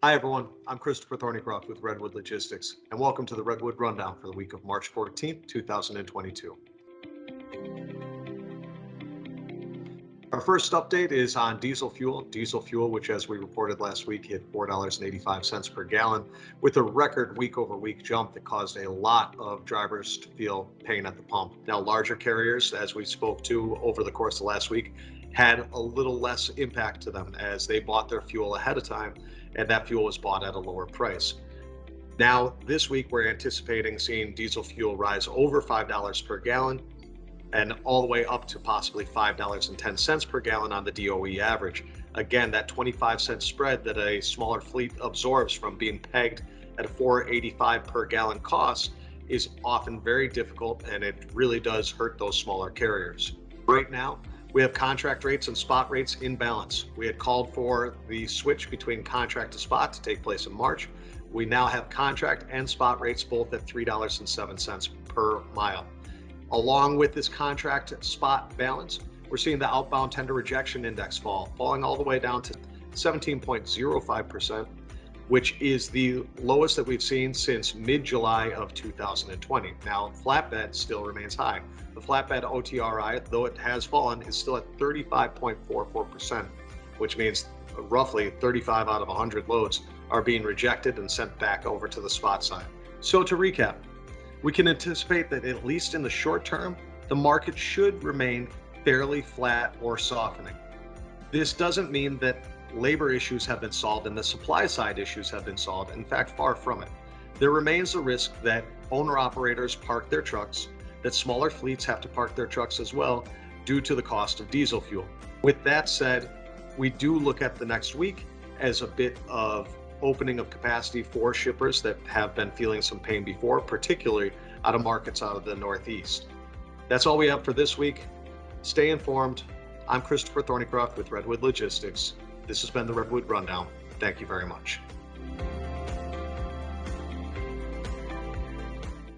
Hi, everyone. I'm Christopher Thornycroft with Redwood Logistics, and welcome to the Redwood Rundown for the week of March 14th, 2022. Our first update is on diesel fuel. Diesel fuel, which, as we reported last week, hit $4.85 per gallon with a record week over week jump that caused a lot of drivers to feel pain at the pump. Now, larger carriers, as we spoke to over the course of last week, had a little less impact to them as they bought their fuel ahead of time, and that fuel was bought at a lower price. Now, this week, we're anticipating seeing diesel fuel rise over $5 per gallon and all the way up to possibly $5.10 per gallon on the DOE average. Again, that 25-cent spread that a smaller fleet absorbs from being pegged at a $4.85 per gallon cost is often very difficult, and it really does hurt those smaller carriers. Right now, we have contract rates and spot rates in balance. We had called for the switch between contract to spot to take place in March. We now have contract and spot rates both at $3.07 per mile. Along with this contract spot balance, we're seeing the outbound tender rejection index falling all the way down to 17.05%, which is the lowest that we've seen since mid-July of 2020. Now, flatbed still remains high. The flatbed OTRI, though it has fallen, is still at 35.44%, which means roughly 35 out of 100 loads are being rejected and sent back over to the spot side. So to recap, we can anticipate that at least in the short term, the market should remain fairly flat or softening. This doesn't mean that labor issues have been solved and the supply side issues have been solved. In fact, far from it. There remains a risk that owner-operators park their trucks, that smaller fleets have to park their trucks as well due to the cost of diesel fuel. With that said, we do look at the next week as a bit of opening of capacity for shippers that have been feeling some pain before, particularly out of markets out of the Northeast. That's all we have for this week. Stay informed. I'm Christopher Thornycroft with Redwood Logistics. This has been the Redwood Rundown. Thank you very much.